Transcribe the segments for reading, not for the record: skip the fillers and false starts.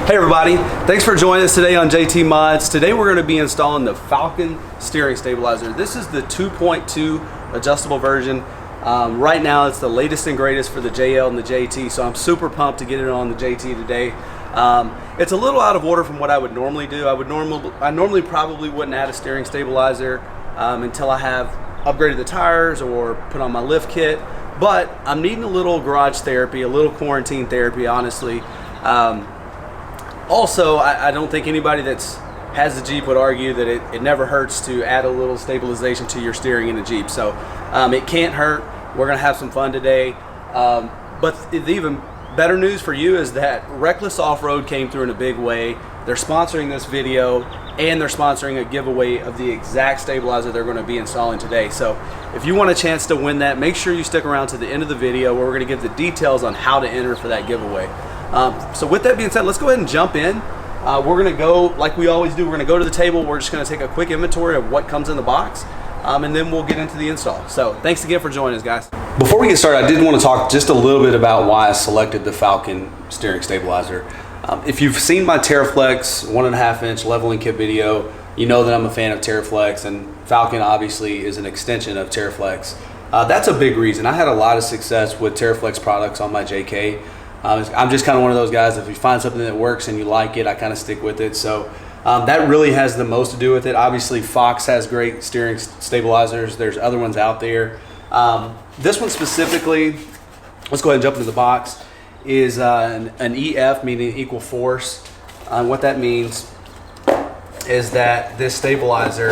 Hey everybody, thanks for joining us today on JT Mods. Today we're going to be installing the Falcon steering stabilizer. This is the 2.2 adjustable version. Right now it's the latest and greatest for the JL and the JT, so I'm super pumped to get it on the JT today. It's a little out of order from what I would normally do. I normally probably wouldn't add a steering stabilizer until I have upgraded the tires or put on my lift kit, but I'm needing a little garage therapy, a little quarantine therapy, honestly. Also, I don't think anybody that has a Jeep would argue that it never hurts to add a little stabilization to your steering in a Jeep. So it can't hurt. We're going to have some fun today. But the even better news for you is that Reckless Off-Road came through in a big way. They're sponsoring this video, and they're sponsoring a giveaway of the exact stabilizer they're going to be installing today. So if you want a chance to win that, make sure you stick around to the end of the video where we're going to give the details on how to enter for that giveaway. So with that being said, let's go ahead and jump in. We're going to go, like we always do, we're going to go to the table. We're just going to take a quick inventory of what comes in the box, and then we'll get into the install. So thanks again for joining us, guys. Before we get started, I did want to talk just a little bit about why I selected the Falcon steering stabilizer. If you've seen my TerraFlex 1.5 inch leveling kit video, you know that I'm a fan of TerraFlex, and Falcon obviously is an extension of TerraFlex. That's a big reason. I had a lot of success with TerraFlex products on my JK. I'm just kind of one of those guys, if you find something that works and you like it, I kind of stick with it. So that really has the most to do with it. Obviously Fox has great steering stabilizers. There's other ones out there. This one specifically, let's go ahead and jump into the box, is an EF, meaning equal force. What that means is that this stabilizer,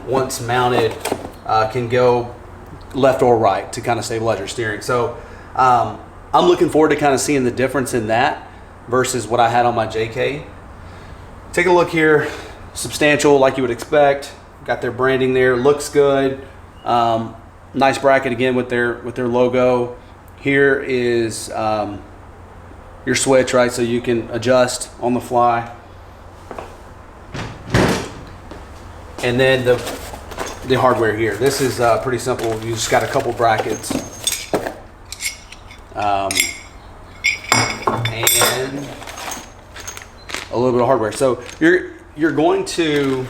once mounted, can go left or right to kind of stabilize your steering. So I'm looking forward to kind of seeing the difference in that versus what I had on my JK. Take a look here, substantial like you would expect. Got their branding there, looks good. Nice bracket again with their logo. Here is your switch, right? So you can adjust on the fly. And then the hardware here. This is pretty simple. You just got a couple brackets. And a little bit of hardware. So you're going to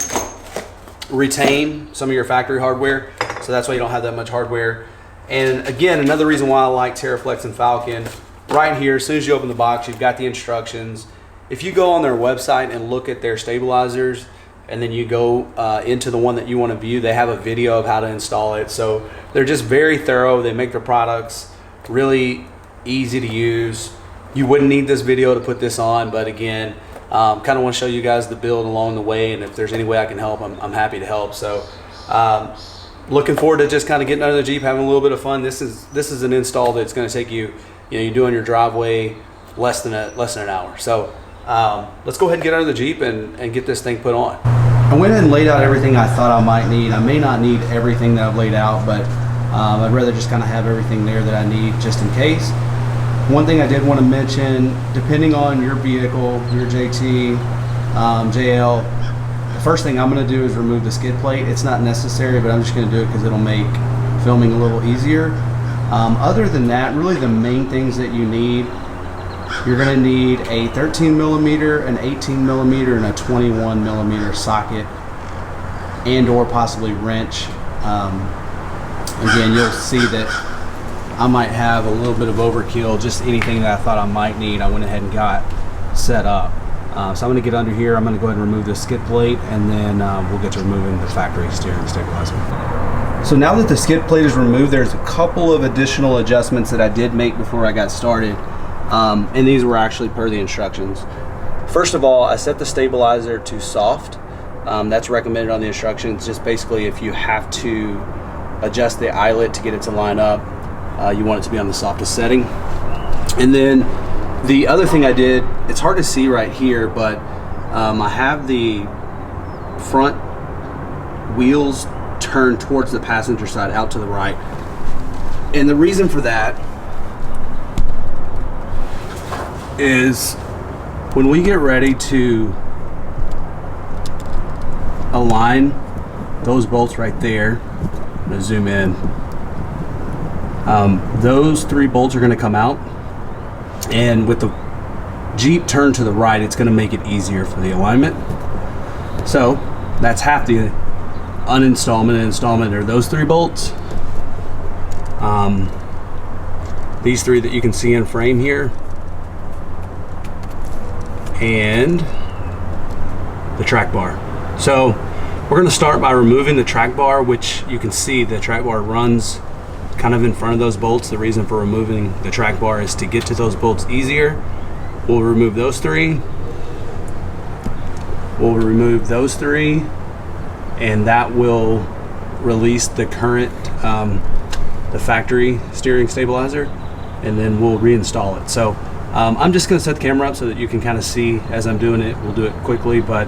retain some of your factory hardware, so that's why you don't have that much hardware. And again, another reason why I like TerraFlex and Falcon, right here, as soon as you open the box, you've got the instructions. If you go on their website and look at their stabilizers, and then you go into the one that you want to view, they have a video of how to install it. So they're just very thorough. They make their products really easy to use. You wouldn't need this video to put this on, but again, kind of want to show you guys the build along the way, and if there's any way I can help, I'm happy to help. So looking forward to just kind of getting under the Jeep, having a little bit of fun. This is an install that's going to take you, you're doing your driveway less than an hour. So let's go ahead and get under the Jeep and get this thing put on. I went ahead and laid out everything I thought I might need. I may not need everything that I've laid out, but I'd rather just kind of have everything there that I need just in case. One thing I did want to mention, depending on your vehicle, your JT, JL, the first thing I'm going to do is remove the skid plate. It's not necessary, but I'm just going to do it because it'll make filming a little easier. Other than that, really the main things that you need, you're going to need a 13 millimeter, an 18 millimeter, and a 21 millimeter socket, and or possibly wrench. Again, you'll see that I might have a little bit of overkill, just anything that I thought I might need, I went ahead and got set up. So I'm going to get under here, I'm going to go ahead and remove the skid plate, and then we'll get to removing the factory steering stabilizer. So now that the skid plate is removed, there's a couple of additional adjustments that I did make before I got started, and these were actually per the instructions. First of all, I set the stabilizer to soft. That's recommended on the instructions. Just basically if you have to adjust the eyelet to get it to line up, you want it to be on the softest setting. And then the other thing I did, it's hard to see right here, but I have the front wheels turned towards the passenger side, out to the right. And the reason for that is when we get ready to align those bolts right there, I'm going to zoom in. Those 3 bolts are going to come out, and with the Jeep turned to the right, it's going to make it easier for the alignment. So that's half the uninstallment and installment are those 3 bolts. These 3 that you can see in frame here, and the track bar. So we're going to start by removing the track bar, which you can see the track bar runs kind of in front of those bolts. The reason for removing the track bar is to get to those bolts easier. We'll remove those 3. We'll remove those 3, and that will release the current, the factory steering stabilizer, and then we'll reinstall it. So I'm just going to set the camera up so that you can kind of see as I'm doing it. We'll do it quickly, but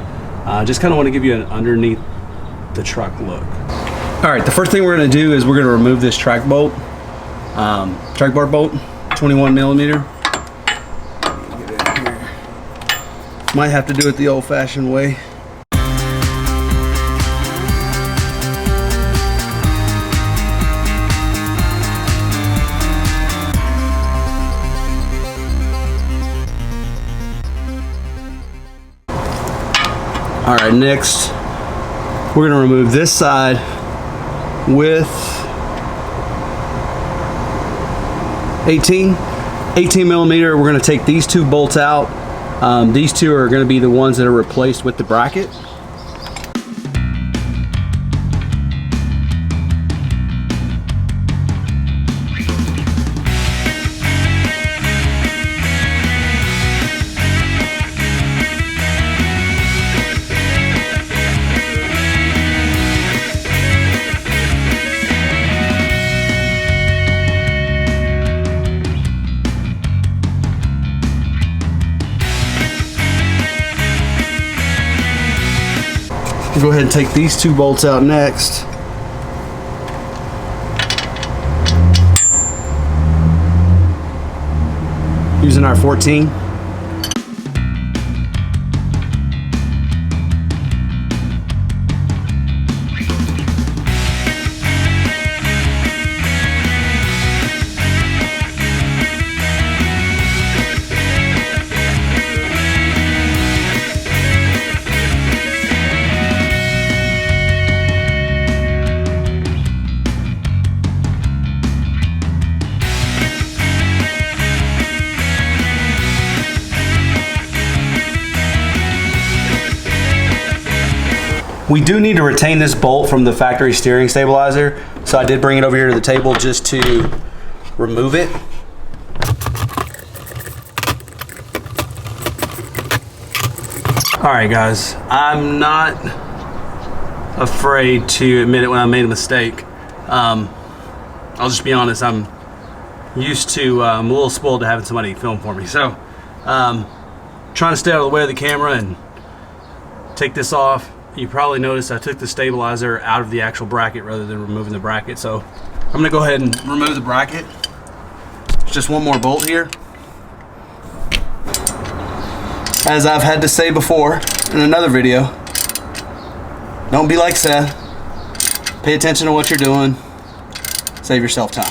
just kind of want to give you an underneath the truck look. All right, the first thing we're going to do is we're going to remove this track bolt, track bar bolt, 21 millimeter. Get it in here. Might have to do it the old-fashioned way. All right, next we're gonna remove this side with 18 millimeter. We're gonna take these 2 bolts out. These 2 are gonna be the ones that are replaced with the bracket. Go ahead and take these 2 bolts out next. Using our 14. We do need to retain this bolt from the factory steering stabilizer, so I did bring it over here to the table just to remove it. All right, guys, I'm not afraid to admit it when I made a mistake. I'll just be honest, I'm used to, I'm a little spoiled to having somebody film for me. So, trying to stay out of the way of the camera and take this off. You probably noticed I took the stabilizer out of the actual bracket rather than removing the bracket. So I'm gonna go ahead and remove the bracket. There's just one more bolt here. As I've had to say before in another video, don't be like Seth. Pay attention to what you're doing. Save yourself time.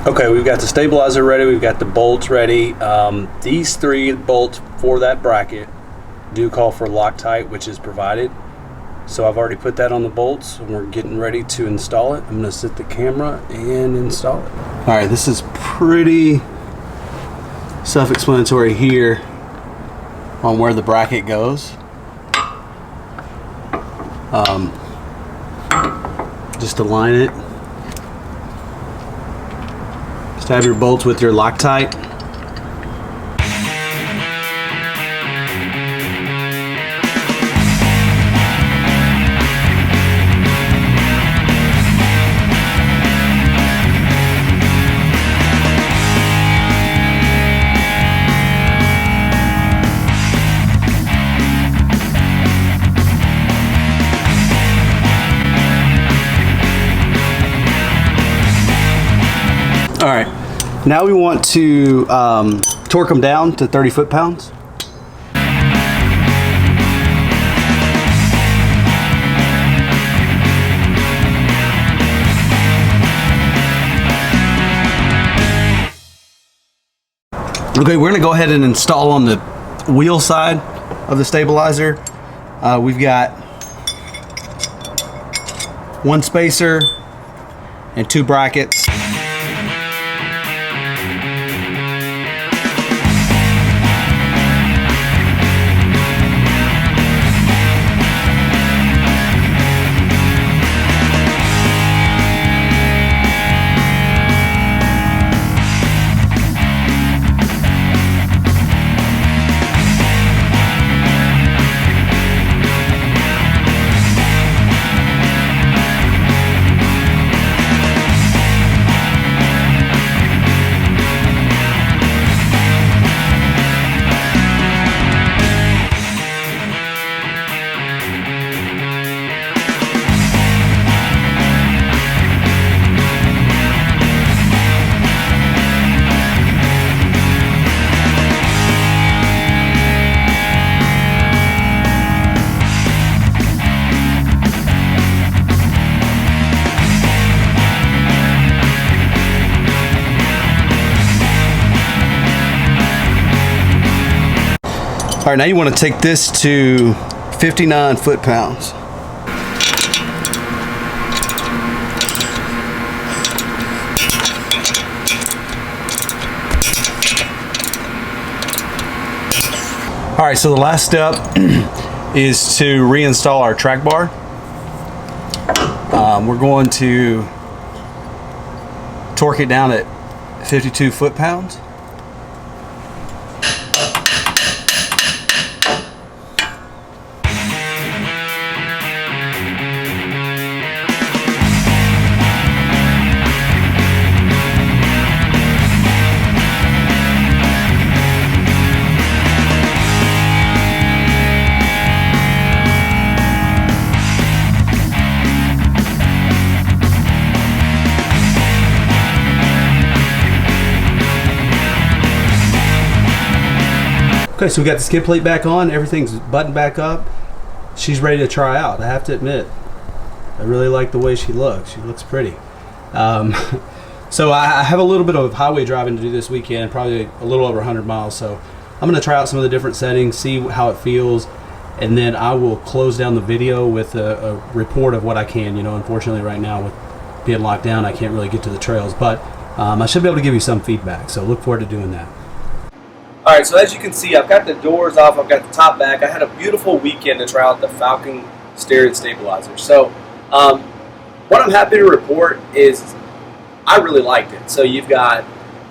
Okay, we've got the stabilizer ready. We've got the bolts ready. These 3 bolts for that bracket do call for Loctite, which is provided. So I've already put that on the bolts and we're getting ready to install it. I'm gonna set the camera and install it. All right, this is pretty self-explanatory here on where the bracket goes. Just align it. Just have your bolts with your Loctite. All right, now we want to torque them down to 30 foot-pounds. Okay, we're gonna go ahead and install on the wheel side of the stabilizer. We've got one spacer and two brackets. All right, now you want to take this to 59 foot-pounds. All right, so the last step is to reinstall our track bar. We're going to torque it down at 52 foot-pounds. Okay, so we got the skid plate back on, everything's buttoned back up. She's ready to try out, I have to admit. I really like the way she looks. She looks pretty. So I have a little bit of highway driving to do this weekend, probably a little over 100 miles. So I'm gonna try out some of the different settings, see how it feels, and then I will close down the video with a report of what I can. You know, unfortunately right now with being locked down, I can't really get to the trails, but I should be able to give you some feedback. So look forward to doing that. All right, so as you can see, I've got the doors off, I've got the top back. I had a beautiful weekend to try out the Falcon steering stabilizer. So what I'm happy to report is I really liked it. So you've got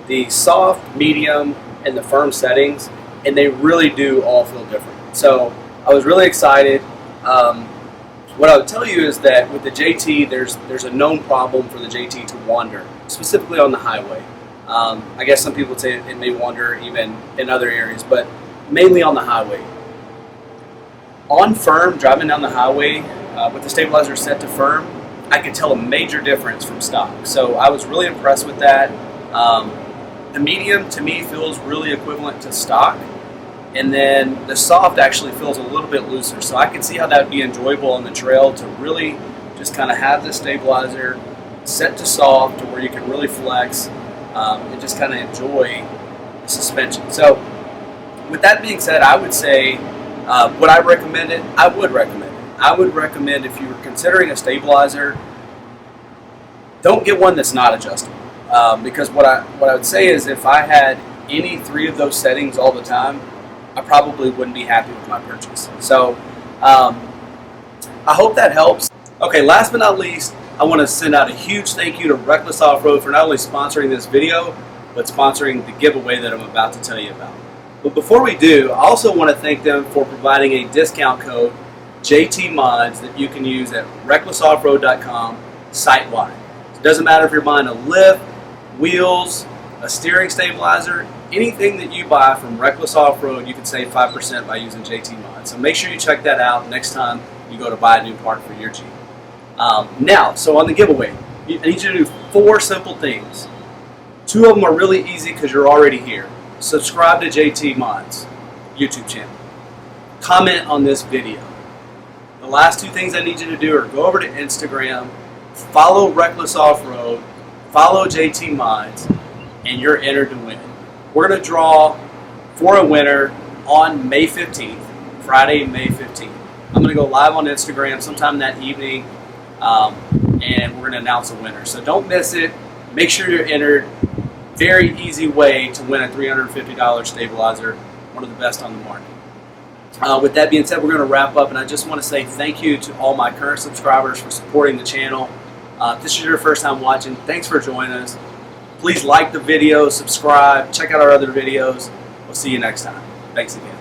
the soft, medium, and the firm settings, and they really do all feel different. So I was really excited. What I would tell you is that with the JT, there's a known problem for the JT to wander, specifically on the highway. I guess some people would say it may wander even in other areas, but mainly on the highway. On firm, driving down the highway with the stabilizer set to firm, I could tell a major difference from stock. So I was really impressed with that. The medium to me feels really equivalent to stock, and then the soft actually feels a little bit looser. So I can see how that would be enjoyable on the trail to really just kind of have the stabilizer set to soft to where you can really flex. And just kind of enjoy the suspension. So with that being said, I would say, would I recommend it? I would recommend it. I would recommend if you were considering a stabilizer, don't get one that's not adjustable. Because what I would say is if I had any three of those settings all the time, I probably wouldn't be happy with my purchase. So I hope that helps. Okay, last but not least, I want to send out a huge thank you to Reckless Off-Road for not only sponsoring this video, but sponsoring the giveaway that I'm about to tell you about. But before we do, I also want to thank them for providing a discount code, JT Mods, that you can use at recklessoffroad.com site-wide. It doesn't matter if you're buying a lift, wheels, a steering stabilizer, anything that you buy from Reckless Off-Road, you can save 5% by using JT Mods. So make sure you check that out next time you go to buy a new part for your Jeep. Now, so on the giveaway, I need you to do 4 simple things. 2 of them are really easy because you're already here. Subscribe to JT Mods YouTube channel. Comment on this video. The last 2 things I need you to do are go over to Instagram, follow Reckless Off-Road, follow JT Mods, and you're entered to win. We're going to draw for a winner on May 15th, Friday, May 15th. I'm going to go live on Instagram sometime that evening, and we're going to announce a winner. So don't miss it. Make sure you're entered. Very easy way to win a $350 stabilizer, one of the best on the market. With that being said, we're going to wrap up, and I just want to say thank you to all my current subscribers for supporting the channel. If this is your first time watching, thanks for joining us. Please like the video, subscribe, check out our other videos. We'll see you next time. Thanks again.